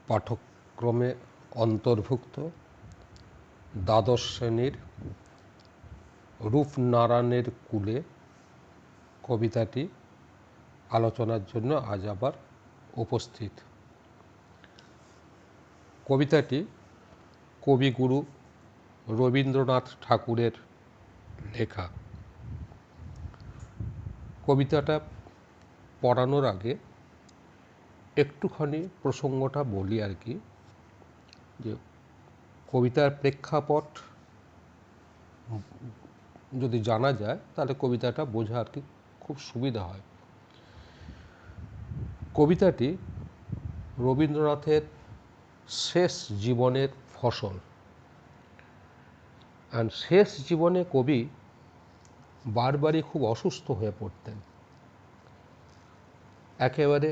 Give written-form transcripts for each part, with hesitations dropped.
পাঠ্যক্রমে অন্তর্ভুক্ত দ্বাদশ শ্রেণীর রূপনারায়ণের কূলে কবিতাটি আলোচনার জন্য আজ আবার উপস্থিত। কবিতাটি কবিগুরু রবীন্দ্রনাথ ঠাকুরের লেখা। কবিতাটা পড়ানোর আগে একটুখানি প্রসঙ্গটা বলি আর কি, যে কবিতার প্রেক্ষাপট যদি জানা যায় তাহলে কবিতাটা বোঝা আর কি খুব সুবিধা হয়। কবিতাটি রবীন্দ্রনাথের শেষ জীবনের ফসল। শেষ জীবনে কবি বারবারই খুব অসুস্থ হয়ে পড়তেন, একেবারে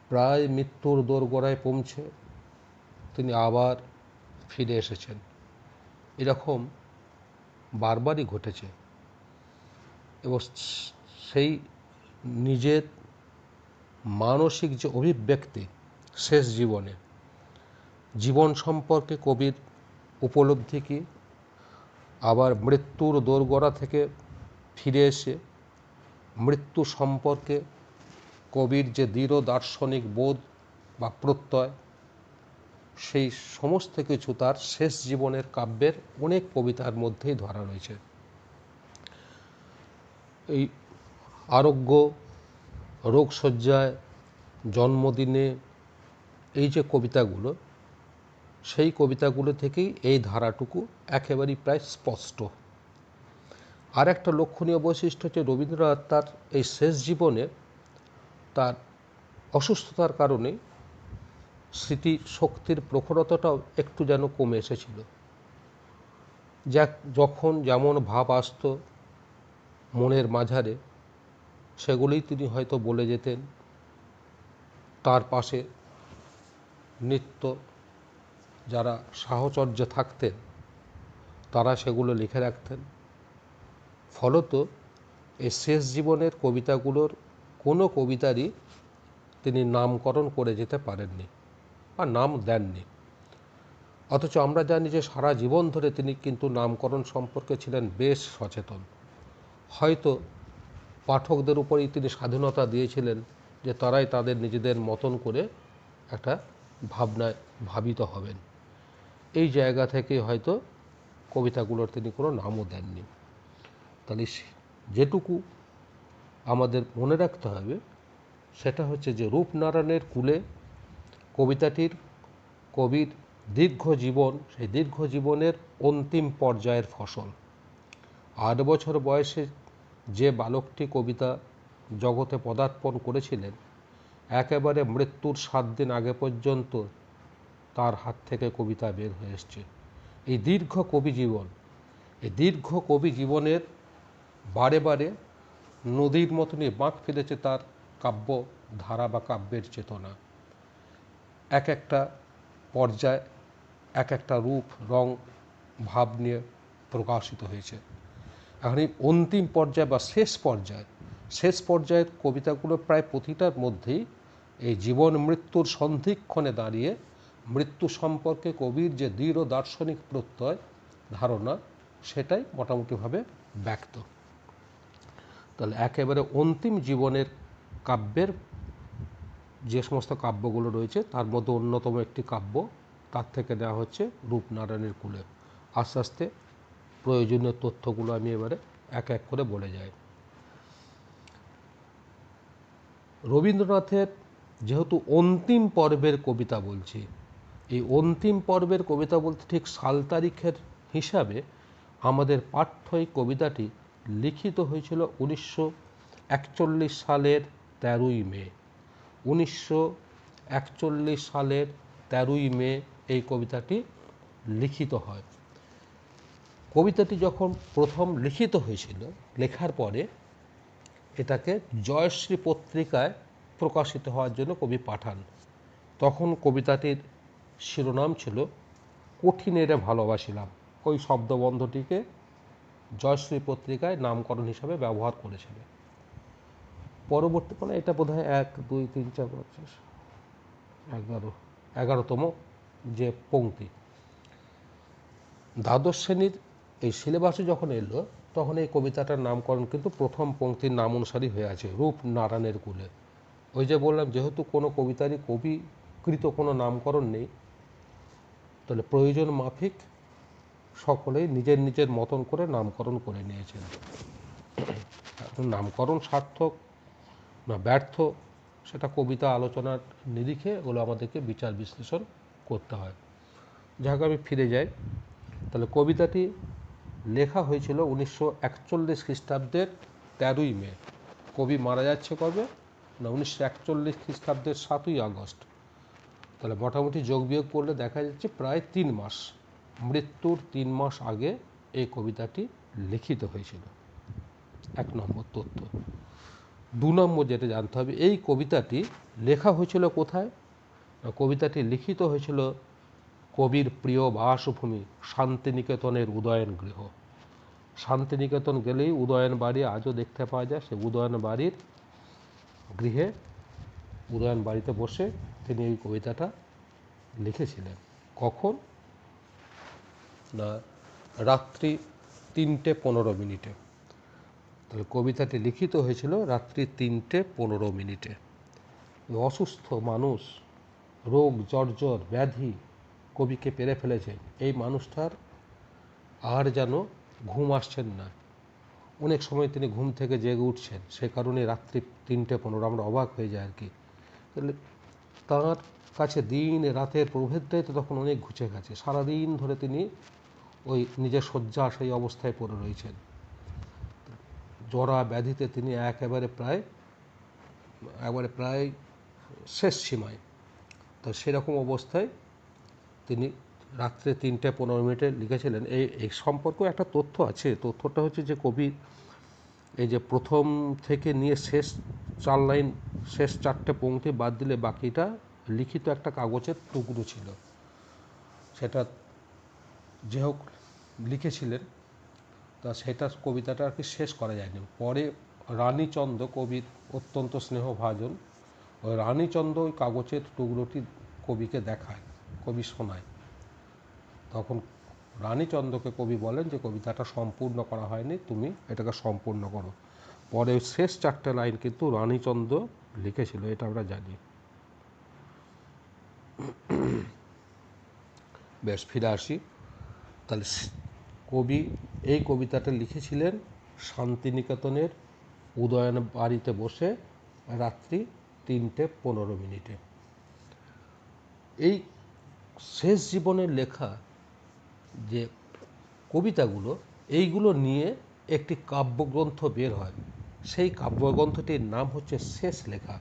প্রায় মৃত্যুর দোরগোড়ায় পৌঁছে তিনি আবার ফিরে এসেছেন। এরকম বারবারই ঘটেছে এবং সেই নিজের মানসিক যে অভিব্যক্তি শেষ জীবনে, জীবন সম্পর্কে কবির উপলব্ধি কি, আবার মৃত্যুর দোরগোড়া থেকে ফিরে এসে মৃত্যু সম্পর্কে কবির যে দৃঢ় দার্শনিক বোধ বা প্রত্যয়, সেই সমস্ত কিছু তার শেষ জীবনের কাব্যের অনেক কবিতার মধ্যেই ধরা রয়েছে। এই আরোগ্য, রোগশয্যায়, জন্মদিনে, এই যে কবিতাগুলো, সেই কবিতাগুলো থেকেই এই ধারাটুকু একেবারেই প্রায় স্পষ্ট। আর একটা লক্ষণীয় বৈশিষ্ট্য হচ্ছে রবীন্দ্রনাথ তার এই শেষ জীবনে তার অসুস্থতার কারণে স্মৃতি শক্তির প্রখরতাটাও একটু যেন কমে এসেছিল। যখন যেমন ভাব আসত মনের মাঝারে সেগুলোই তিনি হয়তো বলে যেতেন। তার পাশে নিত্য যারা সাহচর্যে থাকতেন তারা সেগুলো লিখে রাখতেন। ফলত এই শেষ জীবনের কবিতাগুলোর কোনো কবিতারই তিনি নামকরণ করে যেতে পারেননি বা নাম দেননি। অথচ আমরা জানি যে সারা জীবন ধরে তিনি কিন্তু নামকরণ সম্পর্কে ছিলেন বেশ সচেতন। হয়তো পাঠকদের উপরেই তিনি স্বাধীনতা দিয়েছিলেন যে তারাই তাদের নিজেদের মতন করে একটা ভাবনায় ভাবিত হবেন। এই জায়গা থেকে হয়তো কবিতাগুলোর তিনি কোনো নামও দেননি। তাহলে যেটুকু আমাদের মনে রাখতে হবে সেটা হচ্ছে যে রূপনারায়ণের কূলে কবিতাটির কবির দীর্ঘ জীবন, সেই দীর্ঘ জীবনের অন্তিম পর্যায়ের ফসল। 8 বছর বয়সে যে বালকটি কবিতা জগতে পদার্পণ করেছিলেন, একেবারে মৃত্যুর 7 দিন আগে পর্যন্ত তার হাত থেকে কবিতা বের হয়ে এসছে। এই দীর্ঘ কবি জীবন, এই দীর্ঘ কবি জীবনের বারে বারে নদীর মতনই বাঁক ফেলেছে তার কাব্য ধারা বা কাব্যের চেতনা। এক একটা পর্যায় এক একটা রূপ, রং, ভাব নিয়ে প্রকাশিত হয়েছে। এখন এই অন্তিম পর্যায় বা শেষ পর্যায়ের কবিতাগুলো প্রায় প্রতিটার মধ্যেই এই জীবন মৃত্যুর সন্ধিক্ষণে দাঁড়িয়ে মৃত্যু সম্পর্কে কবির যে দৃঢ় দার্শনিক প্রত্যয় ধারণা, সেটাই মোটামুটিভাবে ব্যক্ত। তাহলে একেবারে অন্তিম জীবনের কাব্যের যে সমস্ত কাব্যগুলো রয়েছে তার মধ্যে অন্যতম একটি কাব্য, তার থেকে নেওয়া হচ্ছে রূপনারায়ণের কূলে। আস্তে আস্তে প্রয়োজনীয় তথ্যগুলো আমি এবারে এক এক করে বলে যাই। রবীন্দ্রনাথের যেহেতু অন্তিম পর্বের কবিতা বলছি, এই অন্তিম পর্বের কবিতা বলতে ঠিক সাল তারিখের হিসাবে আমাদের পাঠ্য এই কবিতাটি লিখিত হয়েছিল 1941 সালের 13ই মে। 1941 সালের 13ই মে এই কবিতাটি লিখিত হয়। কবিতাটি যখন প্রথম লিখিত হয়েছিল, লেখার পরে এটাকে জয়শ্রী পত্রিকায় প্রকাশিত হওয়ার জন্য কবি পাঠান। তখন কবিতাটির শিরোনাম ছিল কঠিনেরে ভালোবাসিলাম। ওই শব্দবন্ধটিকে জয়শ্রী পত্রিকায় নামকরণ হিসাবে ব্যবহার করেছিল। পরবর্তীকালে এটা বোধহয় 1, 2, 3, 4, 5, 6, 11 11তম যে পংক্তি। দ্বাদশ শ্রেণীর এই সিলেবাসে যখন এলো তখন এই কবিতাটার নামকরণ কিন্তু প্রথম পংক্তির নাম অনুসারী হয়ে আছে, রূপনারায়ণের কুলে। ওই যে বললাম, যেহেতু কোনো কবিতারই কবিকৃত কোনো নামকরণ নেই, তাহলে প্রয়োজন মাফিক সকলেই নিজের নিজের মতন করে নামকরণ করে নিয়েছেন। নামকরণ সার্থক না ব্যর্থ সেটা কবিতা আলোচনার নিরিখে ওগুলো আমাদেরকে বিচার বিশ্লেষণ করতে হয়। যাক, আমি ফিরে যাই। তাহলে কবিতাটি লেখা হয়েছিল 1941 খ্রিস্টাব্দের 13ই মে। কবি মারা যাচ্ছে কবে না 1941 খ্রিস্টাব্দের 7ই আগস্ট। তাহলে মোটামুটি যোগ বিয়োগ করলে দেখা যাচ্ছে প্রায় 3 মাস, মৃত্যুর 3 মাস আগে এই কবিতাটি লিখিত হয়েছিল। 1 নম্বর তথ্য। 2 নম্বর যেটা জানতে হবে, এই কবিতাটি লেখা হয়েছিল কোথায়? কবিতাটি লিখিত হয়েছিল কবির প্রিয় বাসভূমি শান্তিনিকেতনের উদয়ন গৃহ। শান্তিনিকেতন গেলেই উদয়ন বাড়ি আজও দেখতে পাওয়া যায়। সে উদয়ন বাড়ির গৃহে, উদয়ন বাড়িতে বসে তিনি এই কবিতাটা লিখেছিলেন। কখন না রাত্রি 3:15। তাহলে কবিতাটি লিখিত হয়েছিল রাত্রি 3:15। অসুস্থ মানুষ, রোগ জর্জর ব্যাধি কবিকে পেরে ফেলেছে। এই মানুষটার আর যেন ঘুম আসছেন না, অনেক সময় তিনি ঘুম থেকে জেগে উঠছেন। সে কারণে রাত্রি 3:15 আমরা অবাক হয়ে যাই আর কি। তাহলে তাঁর কাছে দিন রাতের প্রভেদটাই তো তখন অনেক ঘুচে গেছে। সারাদিন ধরে তিনি ওই নিজের শয্যা সেই অবস্থায় পড়ে রয়েছেন। জরা ব্যাধিতে তিনি একেবারে প্রায় শেষ সীমায়। তো সেরকম অবস্থায় তিনি রাত্রে 3:15 লিখেছিলেন। এই সম্পর্কেও একটা তথ্য আছে। তথ্যটা হচ্ছে যে কবি এই যে প্রথম থেকে নিয়ে শেষ 4 লাইন, শেষ 4টে পংক্তি বাদ দিলে বাকিটা লিখিত একটা কাগজের টুকরো ছিল। সেটা যে হোক লিখেছিলেন, তা সেটা কবিতাটা আর কি শেষ করা যায়নি। পরে রানীচন্দ্র, কবির অত্যন্ত স্নেহভাজন, ওই রানীচন্দ্র ওই কাগজের টুকরোটি কবিকে দেখায়, কবি শোনায়। তখন রানীচন্দ্রকে কবি বলেন যে কবিতাটা সম্পূর্ণ করা হয়নি, তুমি এটাকে সম্পূর্ণ করো। পরে শেষ 4টে লাইন কিন্তু রানীচন্দ্র লিখেছিল, এটা আমরা জানি। বেশ, ফিরে আসি। তাহলে কবি এই কবিতাটা লিখেছিলেন শান্তিনিকেতনের উদয়ন বাড়িতে বসে রাত্রি 3:15। এই শেষ জীবনের লেখা যে কবিতাগুলো, এইগুলো নিয়ে একটি কাব্যগ্রন্থ বের হয়। সেই কাব্যগ্রন্থটির নাম হচ্ছে শেষ লেখা,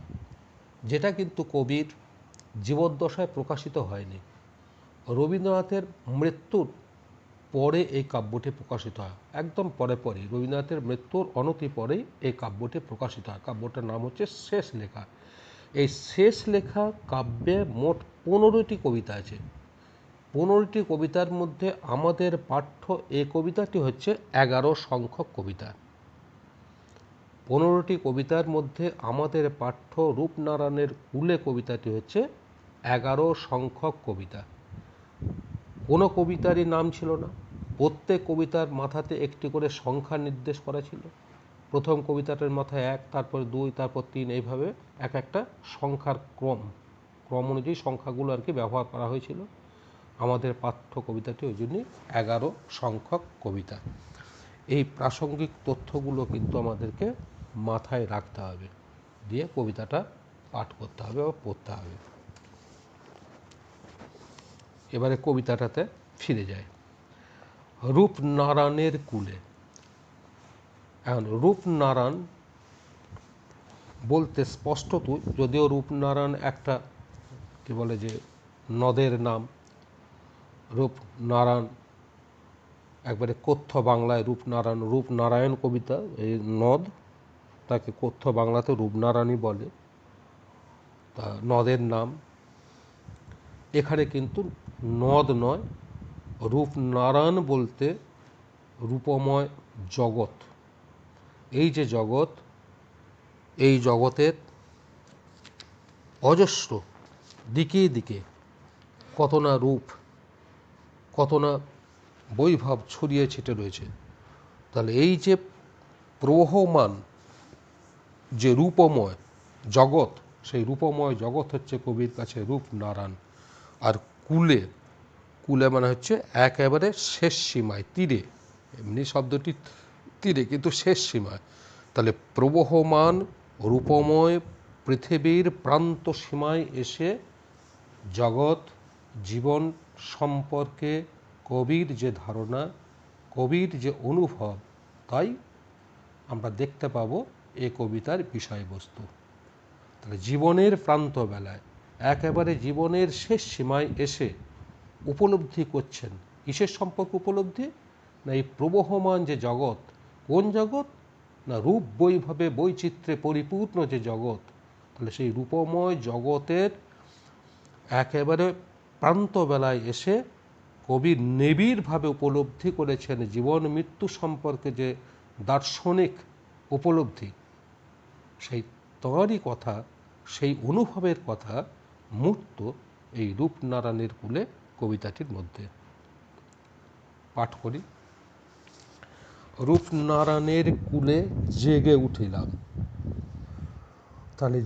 যেটা কিন্তু কবির জীবদ্দশায় প্রকাশিত হয়নি। রবীন্দ্রনাথের মৃত্যুর পরে এই কাব্যটি প্রকাশিত হয়, একদম পরে রবীন্দ্রনাথের মৃত্যুর অনতি পরেই এই কাব্যটি প্রকাশিত হয়। কাব্যটার নাম হচ্ছে শেষ লেখা। এই শেষ লেখা কাব্যে মোট 15টি কবিতা আছে। 15টি কবিতার মধ্যে আমাদের পাঠ্য এই কবিতাটি হচ্ছে 11 সংখ্যক কবিতা। 15টি কবিতার মধ্যে আমাদের পাঠ্য রূপনারায়ণের কুলে কবিতাটি হচ্ছে 11 সংখ্যক কবিতা। কোনো কবিতারই নাম ছিল না। প্রত্যেক কবিতার মাথাতে একটি করে সংখ্যা নির্দেশ করা ছিল। প্রথম কবিতাটার মাথায় 1, তারপর 2, তারপর 3, এইভাবে এক একটা সংখ্যার ক্রম অনুযায়ী সংখ্যাগুলো আর কি ব্যবহার করা হয়েছিল। আমাদের পাঠ্য কবিতাটি ওই জন্যই 11 সংখ্যক কবিতা। এই প্রাসঙ্গিক তথ্যগুলো কিন্তু আমাদেরকে মাথায় রাখতে হবে, দিয়ে কবিতাটা পাঠ করতে হবে বা পড়তে হবে। এবারে কবিতাটাতে ফিরে যায়। রূপনারায়ণের কুলে। এখন রূপনারায়ণ বলতে স্পষ্টত, যদিও রূপনারায়ণ একটা কি বলে যে নদের নাম, রূপনারায়ণ একবারে কথ্য বাংলায় রূপনারায়ণ কবিতা, এই নদ, তাকে কথ্য বাংলাতে রূপনারায়ণই বলে, তা নদের নাম। এখানে কিন্তু নদ নয়, রূপনারায়ণ বলতে রূপময় জগৎ। এই যে জগৎ, এই জগতের অজস্র দিকে দিকে কত না রূপ, কত না বৈভব ছড়িয়ে ছিটে রয়েছে। তাহলে এই যে প্রবহমান যে রূপময় জগৎ, সেই রূপময় জগৎ হচ্ছে কবির কাছে রূপনারায়ণ। আর কুলে, কুলে মানে হচ্ছে একেবারে শেষ সীমায়, তীরে, এমনি শব্দটি তীরে কিন্তু শেষ সীমায়। তাহলে প্রবহমান রূপময় পৃথিবীর প্রান্ত সীমায় এসে জগৎ জীবন সম্পর্কে কবির যে ধারণা, কবির যে অনুভব, তাই আমরা দেখতে পাবো এ কবিতার বিষয়বস্তু। তাহলে জীবনের প্রান্তবেলায় একেবারে জীবনের শেষ সীমায় এসে উপলব্ধি করছেন, কিসের সম্পর্কে উপলব্ধি? না এই প্রবহমান যে জগৎ। কোন জগৎ? না রূপ বৈভবে বৈচিত্র্যে পরিপূর্ণ যে জগৎ। তাহলে সেই রূপময় জগতের একেবারে প্রান্তবেলায় এসে কবি নিবিড়ভাবে উপলব্ধি করেছেন জীবন মৃত্যু সম্পর্কে যে দার্শনিক উপলব্ধি, সেই তাঁরই কথা, সেই অনুভবের কথা মূর্ত এই রূপনারায়ণের কুলে কবিতাটির মধ্যে। পাঠ করি। রূপনারায়ণের কুলে জেগে উঠিলাম। তাহলে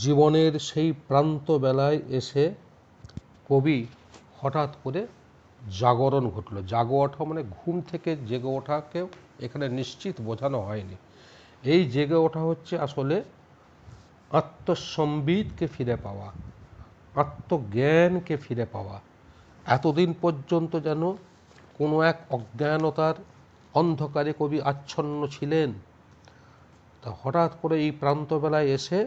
জীবনের সেই প্রান্তবেলায় এসে কবি হঠাৎ করে জাগরণ ঘটল। জাগো ওঠা মানে ঘুম থেকে জেগে ওঠাকেও এখানে নিশ্চিত বোঝানো হয়নি। এই জেগে ওঠা হচ্ছে আসলে আত্মসম্বিতকে ফিরে পাওয়া, আত্মজ্ঞানকে ফিরে পাওয়া। এতদিন পর্যন্ত যেন কোনো এক অজ্ঞানতার অন্ধকারে কবি আচ্ছন্ন ছিলেন। তা হঠাৎ করে এই প্রান্তবেলায় এসে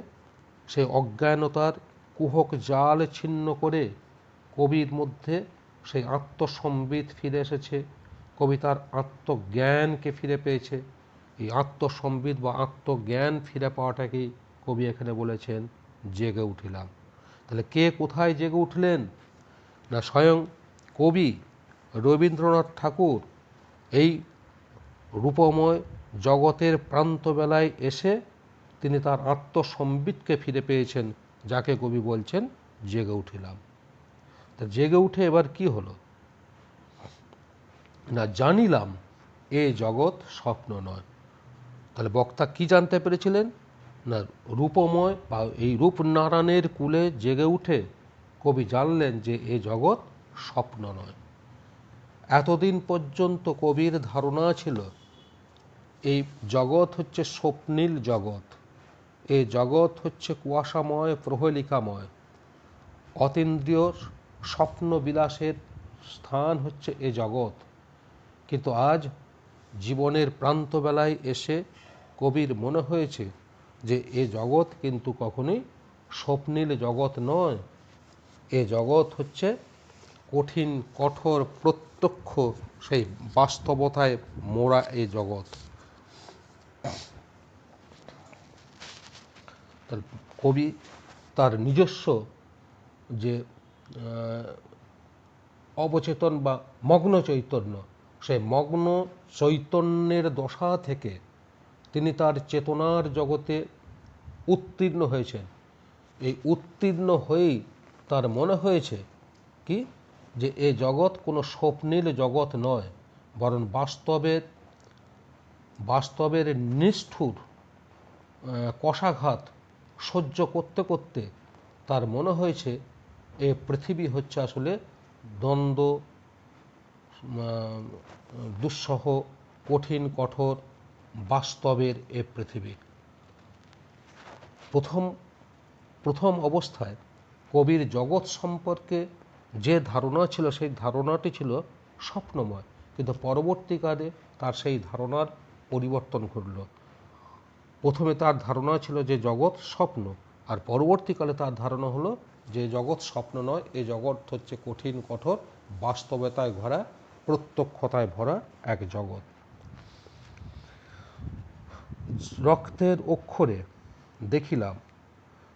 সেই অজ্ঞানতার কুহক জাল ছিন্ন করে কবির মধ্যে সেই আত্মসম্বিত ফিরে এসেছে। কবি তার আত্মজ্ঞানকে ফিরে পেয়েছে। এই আত্মসম্বিত বা আত্মজ্ঞান ফিরে পাওয়াটাকেই কবি এখানে বলেছেন জেগে উঠিলাম। তাহলে কে কোথায় জেগে উঠলেন? না স্বয়ং কবি রবীন্দ্রনাথ ঠাকুর এই রূপময় জগতের প্রান্তবেলায় এসে তিনি তার আত্মসম্বিতকে ফিরে পেয়েছেন, যাকে কবি বলছেন জেগে উঠিলাম। তা জেগে উঠে এবার কি হলো? না জানিলাম এ জগৎ স্বপ্ন নয়। তাহলে বক্তা কি জানতে পেরেছিলেন? না রূপময় বা এই রূপনারায়ণের কুলে জেগে উঠে কবি জানলেন যে এ জগৎ স্বপ্ন নয়। এতদিন পর্যন্ত কবির ধারণা ছিল এই জগৎ হচ্ছে স্বপ্নীল জগৎ, এই জগৎ হচ্ছে কুয়াশাময় প্রহেলিকাময়, অতীন্দ্রিয় স্বপ্ন বিলাসের স্থান হচ্ছে এ জগৎ। কিন্তু আজ জীবনের প্রান্তবেলায় এসে কবির মনে হয়েছে যে এ জগৎ কিন্তু কখনোই স্বপ্নীল জগৎ নয়। এ জগৎ হচ্ছে কঠিন কঠোর প্রত্যক্ষ সেই বাস্তবতায় মোড়া এ জগৎ। কবি তার নিজস্ব যে অবচেতন বা মগ্ন চৈতন্য, সেই মগ্ন চৈতন্যের দশা থেকে তিনি তার চেতনার জগতে উত্তীর্ণ হয়েছেন। এই উত্তীর্ণ হয়েই তার মনে হয়েছে কি, যে এ জগৎ কোনো স্বপ্নীল জগৎ নয়, বরং বাস্তবের নিষ্ঠুর কষাঘাত সহ্য করতে করতে তার মনে হয়েছে এ পৃথিবী হচ্ছে আসলে দ্বন্দ্ব, দুঃসহ, কঠিন কঠোর বাস্তবের এ পৃথিবী। প্রথম অবস্থায় কবির জগৎ সম্পর্কে যে ধারণা ছিল সেই ধারণাটি ছিল স্বপ্নময়, কিন্তু পরবর্তীকালে তার সেই ধারণার পরিবর্তন ঘটল। প্রথমে তার ধারণা ছিল যে জগৎ স্বপ্ন, আর পরবর্তীকালে তার ধারণা হলো যে জগৎ স্বপ্ন নয়, এ জগৎ হচ্ছে কঠিন কঠোর বাস্তবতায় ভরা, প্রত্যক্ষতায় ভরা এক জগৎ। রক্তের অক্ষরে দেখিলাম,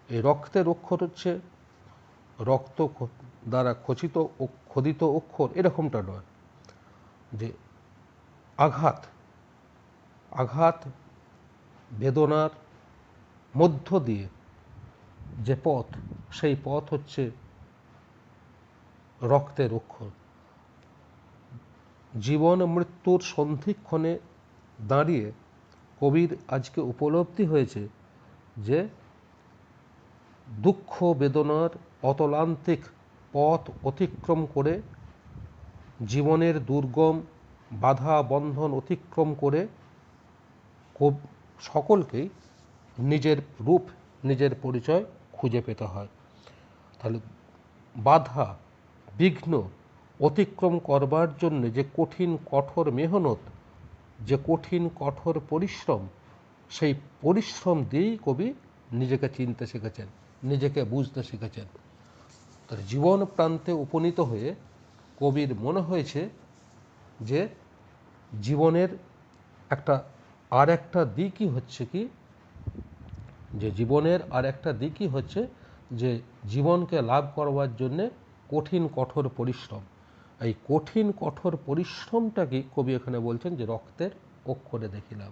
এই রক্তের অক্ষর হচ্ছে রক্ত দ্বারা খোদিত অক্ষর এরকমটা নয়, যে আঘাত বেদনার মধ্য দিয়ে যে পথ, সেই পথ হচ্ছে রক্তের অক্ষর। জীবন মৃত্যুর সন্ধিক্ষণে দাঁড়িয়ে কবির আজকে উপলব্ধি হয়েছে যে দুঃখ বেদনার অতলান্তিক পথ অতিক্রম করে, জীবনের দুর্গম বাধা বন্ধন অতিক্রম করে সকলকেই নিজের রূপ, নিজের পরিচয় খুঁজে পেতে হয়। তাহলে বাধা বিঘ্ন অতিক্রম করবার জন্য যে কঠিন কঠোর মেহনত, যে কঠিন কঠোর পরিশ্রম, সেই পরিশ্রম দিয়েই কবি নিজেকে চিনতে শিখেছেন, নিজেকে বুঝতে শিখেছেন। তার জীবন প্রান্তে উপনীত হয়ে কবির মনে হয়েছে যে জীবনের আর একটা দিকই হচ্ছে কি, যে জীবনের আর একটা দিকই হচ্ছে যে জীবনকে লাভ করবার জন্যে কঠিন কঠোর পরিশ্রম। এই কঠিন কঠোর পরিশ্রমটাকে কবি এখানে বলছেন যে রক্তের অক্ষরে দেখিলাম।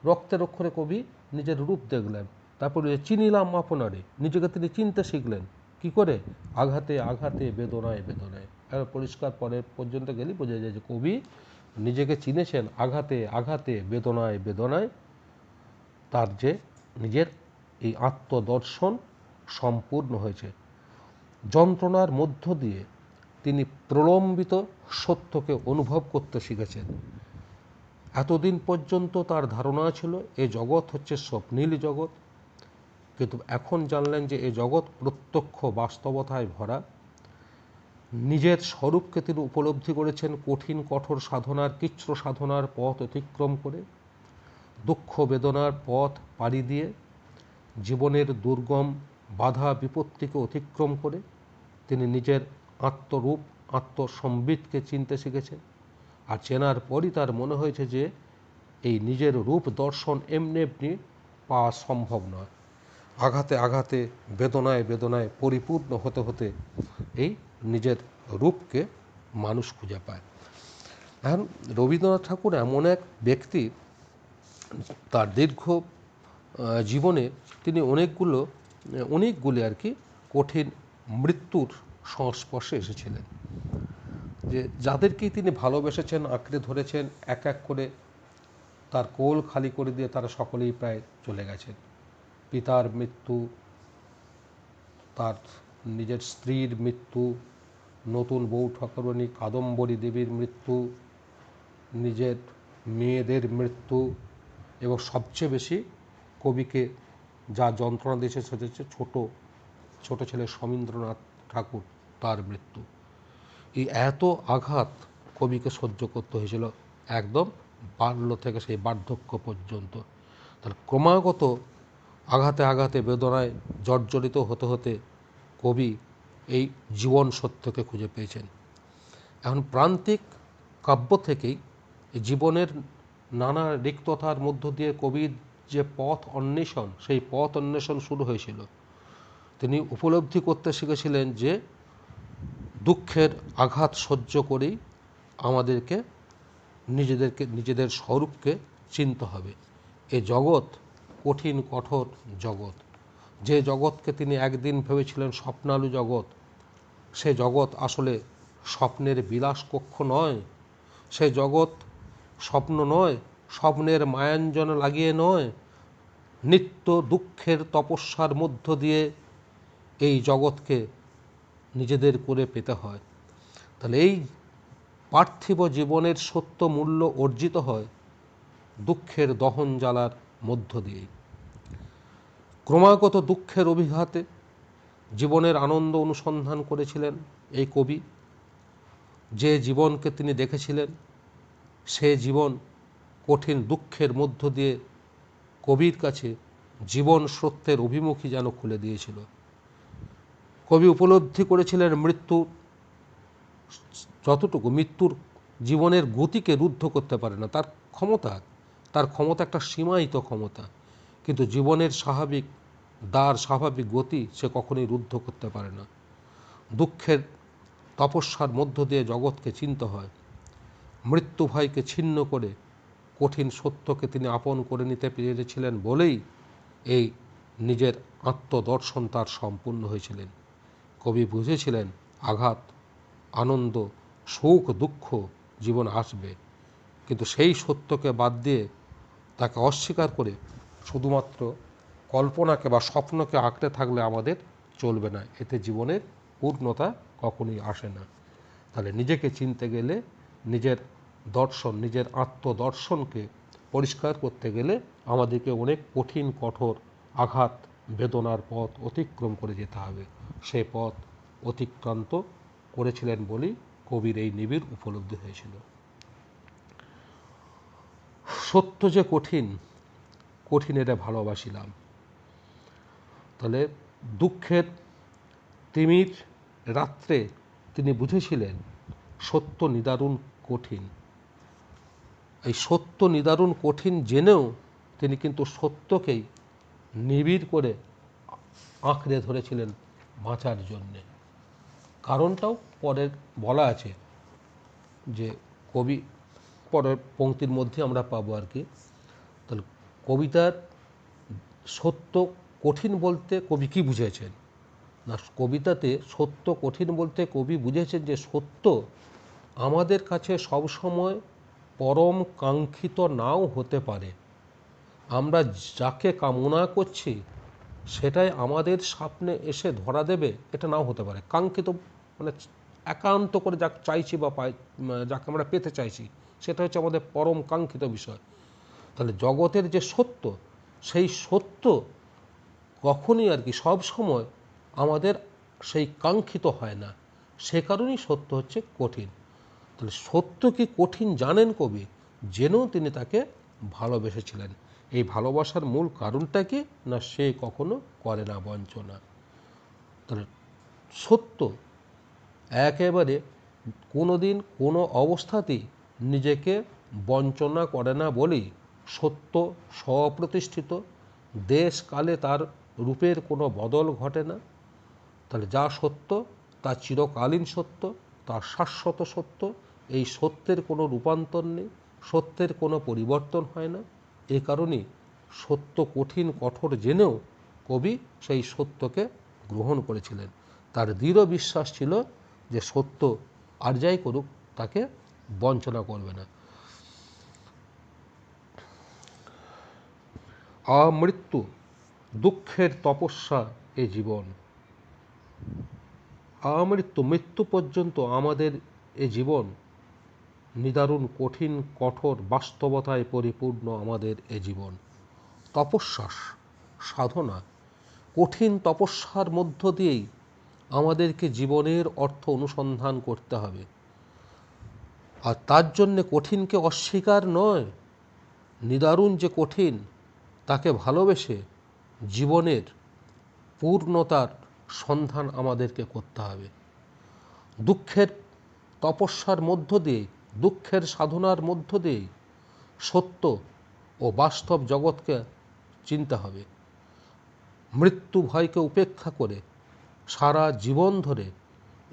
রক্তের অক্ষরে কবি নিজের রূপ দেখলেন, তারপরে চিনিলাম আপনারে, নিজেকে তিনি চিনতে শিখলেন। কি করে? আঘাতে আঘাতে বেদনায় বেদনায়। পরিষ্কার পরের পর্যন্ত গেলেই বোঝা যায় যে কবি নিজেকে চিনেছেন আঘাতে আঘাতে বেদনায় বেদনায়। তার যে নিজের এই আত্মদর্শন সম্পূর্ণ হয়েছে। যন্ত্রণার মধ্য দিয়ে তিনি প্রলম্বিত সত্যকে অনুভব করতে শিখেছেন। এতদিন পর্যন্ত তার ধারণা ছিল এ জগৎ হচ্ছে স্বপ্নীল জগৎ, কিন্তু এখন জানলেন যে এ জগৎ প্রত্যক্ষ বাস্তবতায় ভরা। নিজের স্বরূপকে তিনি উপলব্ধি করেছেন কঠিন কঠোর সাধনার, কৃচ্ছ সাধনার পথ অতিক্রম করে, দুঃখ বেদনার পথ পাড়ি দিয়ে, জীবনের দুর্গম বাধা বিপত্তিকে অতিক্রম করে তিনি নিজের আত্মরূপ, আত্মসম্বিতকে চিনতে শিখেছেন। আর চেনার পরই তার মনে হয়েছে যে এই নিজের রূপ দর্শন এমনি এমনি পাওয়া সম্ভব নয়। আঘাতে আঘাতে বেদনায় বেদনায় পরিপূর্ণ হতে হতে এই নিজের রূপকে মানুষ খুঁজে পায়। এখন রবীন্দ্রনাথ ঠাকুর এমন এক ব্যক্তি, তার দীর্ঘ জীবনে তিনি অনেকগুলি আর কি কঠিন মৃত্যুর সংস্পর্শে এসেছিলেন। যে যাদেরকেই তিনি ভালোবেসেছেন, আঁকড়ে ধরেছেন, এক এক করে তার কোল খালি করে দিয়ে তারা সকলেই প্রায় চলে গেছেন। পিতার মৃত্যু, তার নিজের স্ত্রীর মৃত্যু, নতুন বউ ঠাকুরানী কাদম্বরী দেবীর মৃত্যু, নিজের মেয়েদের মৃত্যু, এবং সবচেয়ে বেশি কবিকে যা যন্ত্রণা দিয়েছে সেটা হচ্ছে ছোট ছেলে সমীন্দ্রনাথ ঠাকুর, তার মৃত্যু। এই এত আঘাত কবিকে সহ্য করতে হয়েছিল একদম বাল্য থেকে সেই বার্ধক্য পর্যন্ত। তার ক্রমাগত আঘাতে আঘাতে বেদনায় জর্জরিত হতে হতে কবি এই জীবন সত্যকে খুঁজে পেয়েছেন। এখন প্রান্তিক কাব্য থেকেই জীবনের নানা রিক্ততার মধ্য দিয়ে কবির যে পথ অন্বেষণ, সেই পথ অন্বেষণ শুরু হয়েছিল। তিনি উপলব্ধি করতে শিখেছিলেন যে দুঃখের আঘাত সহ্য করেই আমাদেরকে নিজেদের স্বরূপকে চিনতে হবে। এ জগৎ কঠিন কঠোর জগৎ। যে জগৎকে তিনি একদিন ভেবেছিলেন স্বপ্নালু জগৎ, সে জগৎ আসলে স্বপ্নের বিলাস কক্ষ নয়। সে জগৎ স্বপ্ন নয়, স্বপ্নের মায়াঞ্জন লাগিয়ে নয়, নিত্য দুঃখের তপস্যার মধ্য দিয়ে এই জগৎকে নিজেদের করে পেতে হয়। তাহলে এই পার্থিব জীবনের সত্য মূল্য অর্জিত হয় দুঃখের দহন জ্বালার মধ্য দিয়েই। ক্রমাগত দুঃখের অভিঘাতে জীবনের আনন্দ অনুসন্ধান করেছিলেন এই কবি। যে জীবনকে তিনি দেখেছিলেন সে জীবন কঠিন দুঃখের মধ্য দিয়ে কবির কাছে জীবন সত্যের অভিমুখী যেন খুলে দিয়েছিল। কবি উপলব্ধি করেছিলেন মৃত্যুর জীবনের গতিকে রুদ্ধ করতে পারে না। তার ক্ষমতা একটা সীমায়িত ক্ষমতা, কিন্তু জীবনের স্বাভাবিক গতি সে কখনোই রুদ্ধ করতে পারে না। দুঃখের তপস্যার মধ্য দিয়ে জগৎকে চিনতে হয়। মৃত্যু ভয়কে ছিন্ন করে কঠিন সত্যকে তিনি আপন করে নিতে পেরেছিলেন বলেই এই নিজের আত্মদর্শন তার সম্পূর্ণ হয়েছিলেন। কবি বুঝেছিলেন আঘাত আনন্দ, সুখ, দুঃখ জীবন আসবে, কিন্তু সেই সত্যকে বাদ দিয়ে তাকে অস্বীকার করে শুধুমাত্র কল্পনাকে বা স্বপ্নকে আঁকড়ে থাকলে আমাদের চলবে না, এতে জীবনের পূর্ণতা কখনোই আসে না। তাহলে নিজেকে চিনতে গেলে, নিজের দর্শন, নিজের আত্মদর্শনকে পরিষ্কার করতে গেলে আমাদেরকে অনেক কঠিন, কঠোর, আঘাত, বেদনার পথ অতিক্রম করে যেতে হবে। সে পথ অতিক্রান্ত করেছিলেন বলেই কবির এই নিবিড় উপলব্ধি হয়েছিল। সত্য যে কঠিন, কঠিনেরে ভালোবাসিলাম। তাহলে দুঃখের তিমির রাত্রে তিনি বুঝেছিলেন সত্য নিদারুণ কঠিন। এই সত্য নিদারুণ কঠিন জেনেও তিনি কিন্তু সত্যকেই নিবিড় করে আঁকড়ে ধরেছিলেন বাঁচার জন্যে। কারণটাও পরের বলা আছে, যে কবি পরের পংক্তির মধ্যে আমরা পাবো আর কি। তাহলে কবিতার সত্য কঠিন বলতে কবি কি বুঝেছেন না, কবিতাতে সত্য কঠিন বলতে কবি বুঝেছেন যে সত্য আমাদের কাছে সবসময় পরম কাঙ্ক্ষিত নাও হতে পারে। আমরা যাকে কামনা করছি সেটাই আমাদের সামনে এসে ধরা দেবে, এটা নাও হতে পারে। কাঙ্ক্ষিত মানে একান্ত করে যাকে চাইছি বা যাকে আমরা পেতে চাইছি, সেটা হচ্ছে আমাদের পরম কাঙ্ক্ষিত বিষয়। তাহলে জগতের যে সত্য, সেই সত্য কখনই আর কি সব সময় আমাদের সেই কাঙ্ক্ষিত হয় না, সে কারণেই সত্য হচ্ছে কঠিন। তাহলে সত্য কি কঠিন জানেন কবি, জেনেও তিনি তাকে ভালোবেসেছিলেন। এই ভালোবাসার মূল কারণটা কি না, সে কখনো করে না বঞ্চনা। তাহলে সত্য একেবারে কোনো দিন কোনো অবস্থাতেই নিজেকে বঞ্চনা করে না বলেই সত্য স্বপ্রতিষ্ঠিত, দেশ কালে তার রূপের কোনো বদল ঘটে না। তাহলে যা সত্য তা চিরকালীন সত্য, তা শাশ্বত সত্য। এই সত্যের কোনো রূপান্তর নেই, সত্যের কোনো পরিবর্তন হয় না। এ কারণেই সত্য কঠিন কঠোর জেনেও কবি সেই সত্যকে গ্রহণ করেছিলেন। তার দৃঢ় বিশ্বাস ছিল যে সত্য আর যাই করুক তাকে বঞ্চনা করবে না। আমৃত্যু দুঃখের তপস্যা এ জীবন। আমৃত্যু, মৃত্যু পর্যন্ত আমাদের এ জীবন নিদারুণ কঠিন কঠোর বাস্তবতায় পরিপূর্ণ আমাদের এ জীবন। তপস্যা, সাধনা, কঠিন তপস্যার মধ্য দিয়েই আমাদেরকে জীবনের অর্থ অনুসন্ধান করতে হবে। আর তার জন্যে কঠিনকে অস্বীকার নয়, নিদারুণ যে কঠিন তাকে ভালোবেসে জীবনের পূর্ণতার সন্ধান আমাদেরকে করতে হবে। দুঃখের তপস্যার মধ্য দিয়ে, দুঃখের সাধনার মধ্য দিয়ে সত্য ও বাস্তব জগৎকে চিনতে হবে। মৃত্যু ভয়কে উপেক্ষা করে সারা জীবন ধরে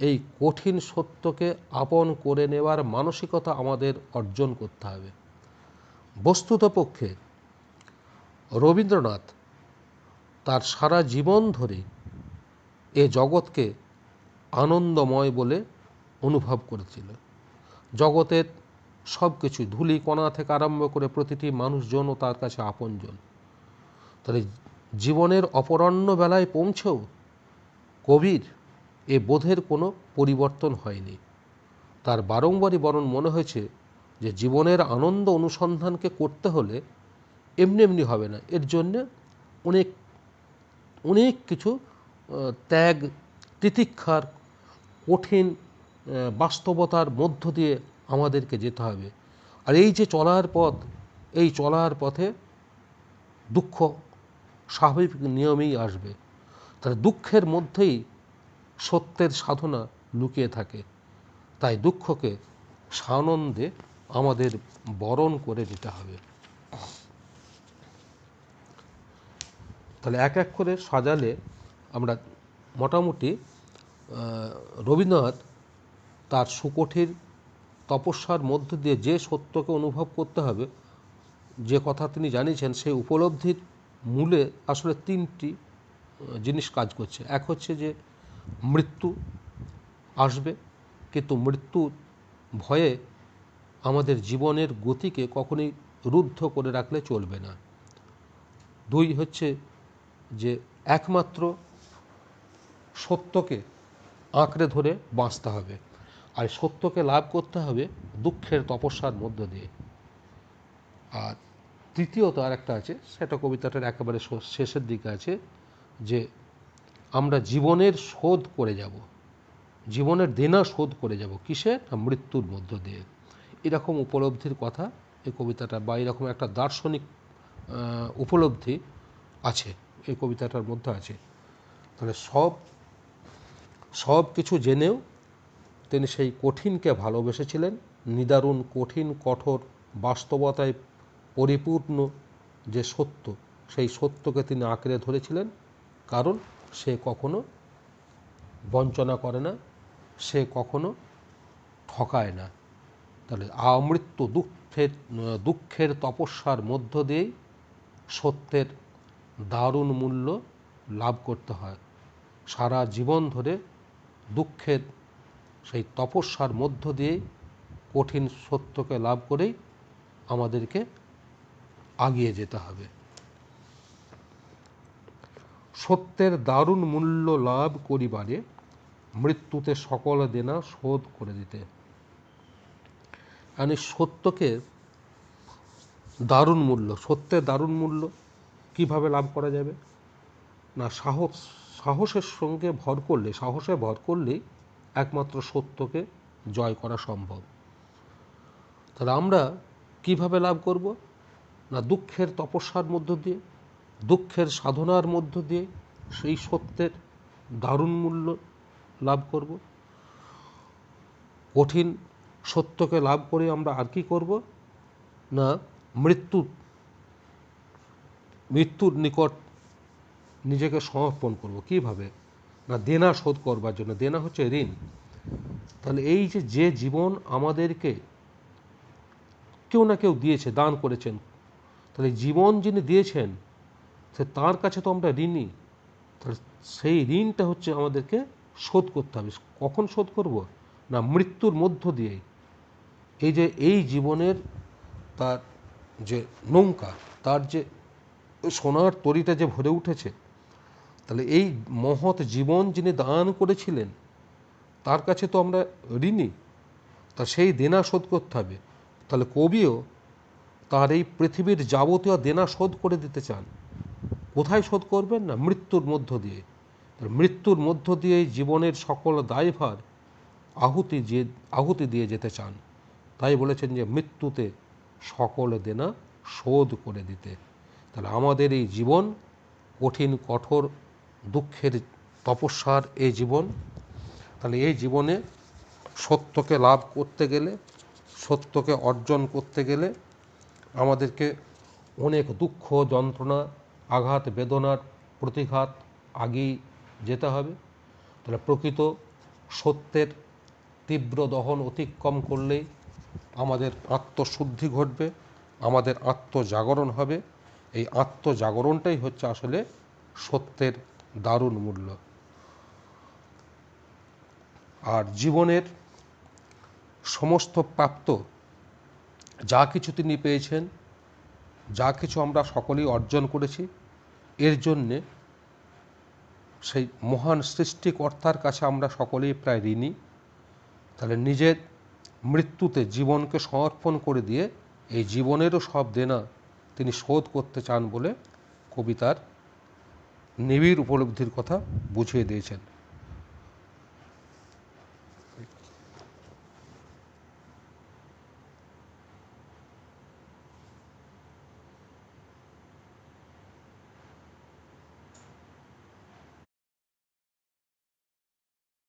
এই কঠিন সত্যকে আপন করে নেওয়ার মানসিকতা আমাদের অর্জন করতে হবে। বস্তুতপক্ষে রবীন্দ্রনাথ তার সারা জীবন ধরে এ জগৎকে আনন্দময় বলে অনুভব করেছিল। জগতের সব কিছু ধূলিকণা থেকে আরম্ভ করে প্রতিটি মানুষজনও তার কাছে আপনজন। তাহলে জীবনের অপরাহ্ন বেলায় পৌঁছেও কবির এ বোধের কোনো পরিবর্তন হয়নি। তার বারংবারই বরং মনে হয়েছে যে জীবনের আনন্দ অনুসন্ধানকে করতে হলে এমনি এমনি হবে না, এর জন্যে অনেক অনেক কিছু ত্যাগ তিতিক্ষার কঠিন বাস্তবতার মধ্য দিয়ে আমাদেরকে যেতে হবে। আর এই যে চলার পথ, এই চলার পথে দুঃখ স্বাভাবিক নিয়মেই আসবে। তাহলে দুঃখের মধ্যেই সত্যের সাধনা লুকিয়ে থাকে। তাই দুঃখকে সানন্দে আমাদের বরণ করে নিতে হবে। তাহলে এক এক করে সাজালে আমরা মোটামুটি রবীন্দ্রনাথ তার সুকঠিন তপস্যার মধ্য দিয়ে যে সত্যকে অনুভব করতে হবে, যে কথা তিনি জানিয়েছেন, সেই উপলব্ধির মূলে আসলে তিনটি জিনিস কাজ করছে। এক হচ্ছে যে মৃত্যু আসবে, কিন্তু মৃত্যুর ভয়ে আমাদের জীবনের গতিকে কখনোই রুদ্ধ করে রাখলে চলবে না। 2 হচ্ছে যে একমাত্র সত্যকে আঁকড়ে ধরে বাঁচতে হবে, আর সত্যকে লাভ করতে হবে দুঃখের তপস্যার মধ্য দিয়ে। আর তৃতীয়ত আর একটা আছে, সেটা কবিতাটার একেবারে শেষের দিকে আছে, যে আমরা জীবনের শোধ করে যাব, জীবনের দেনা শোধ করে যাব কিসে? মৃত্যুর মধ্য দিয়ে। এরকম উপলব্ধির কথা এই কবিতাটা, বা এরকম একটা দার্শনিক উপলব্ধি আছে এই কবিতাটার মধ্যে আছে। তাহলে সব কিছু জেনেও তিনি সেই কঠিনকে ভালোবেসেছিলেন। নিদারুণ কঠিন কঠোর বাস্তবতায় পরিপূর্ণ যে সত্য, সেই সত্যকে তিনি আঁকড়ে ধরেছিলেন, কারণ সে কখনো বঞ্চনা করে না, সে কখনো ঠকায় না। তাহলে আমৃত্যু দুঃখের তপস্যার মধ্য দিয়েই সত্যের দারুণ মূল্য লাভ করতে হয়। সারা জীবন ধরে দুঃখের সেই তপস্যার মধ্য দিয়েই কঠিন সত্যকে লাভ করেই আমাদেরকে আগিয়ে যেতে হবে। সত্যের দারুণ মূল্য লাভ করিবারে মৃত্যুতে সকল দেনা শোধ করে দিতে। মানে সত্যকে দারুণ মূল্য, সত্যের দারুণ মূল্য কিভাবে লাভ করা যাবে না? সাহসের সঙ্গে সাহসে ভর করলেই একমাত্র সত্যকে জয় করা সম্ভব। তাহলে আমরা কিভাবে লাভ করব না? দুঃখের তপস্যার মধ্য দিয়ে, দুঃখের সাধনার মধ্য দিয়ে সেই সত্যের দারুণ মূল্য লাভ করব। কঠিন সত্যকে লাভ করে আমরা আর কি করব না? মৃত্যুর নিকট নিজেকে সমর্পণ করব। কিভাবে না? দেনা শোধ করবার জন্য। দেনা হচ্ছে ঋণ। তাহলে এই যে জীবন আমাদেরকে কেউ না কেউ দিয়েছে, দান করেছেন, তাহলে জীবন যিনি দিয়েছেন সে তার কাছে তো আমরা ঋণী। তাহলে সেই ঋণটা হচ্ছে আমাদেরকে শোধ করতে হবে। কখন শোধ করব না? মৃত্যুর মধ্য দিয়েই। এই জীবনের তার যে নৌকা, তার যে সোনার তরীটা যে ভরে উঠেছে, তাহলে এই মহৎ জীবন যিনি দান করেছিলেন তার কাছে তো আমরা ঋণী। তা সেই দেনা শোধ করতে হবে। তাহলে কবিও তার এই পৃথিবীর যাবতীয় দেনা শোধ করে দিতে চান। কোথায় শোধ করবেন না? মৃত্যুর মধ্য দিয়ে। মৃত্যুর মধ্য দিয়েই জীবনের সকল দায়ভার আহুতি দিয়ে যেতে চান। তাই বলেছেন যে মৃত্যুতে সকল দেনা শোধ করে দিতে। তাহলে আমাদের এই জীবন কঠিন কঠোর দুঃখের তপস্যার এই জীবন। তাহলে এই জীবনে সত্যকে লাভ করতে গেলে, সত্যকে অর্জন করতে গেলে আমাদেরকে অনেক দুঃখ যন্ত্রণা আঘাত বেদনার প্রতিঘাত আগেই যেতে হবে। তাহলে প্রকৃত সত্যের তীব্র দহন অতিক্রম করলেই আমাদের আত্মশুদ্ধি ঘটবে, আমাদের আত্মজাগরণ হবে। এই আত্মজাগরণটাই হচ্ছে আসলে সত্যের দারুণ মূল্য। আর জীবনের সমস্ত প্রাপ্ত যা কিছু তিনি পেয়েছেন, যা কিছু আমরা সকলেই অর্জন করেছি, এর জন্যে সেই মহান সৃষ্টিকর্তার কাছে আমরা সকলেই প্রায় ঋণী। তাহলে নিজের মৃত্যুতে জীবনকে সমর্পণ করে দিয়ে এই জীবনেরও সব দেনা তিনি শোধ করতে চান বলে কবিতার নিবিড় উপলব্ধির কথা বুঝিয়ে দিয়েছেন।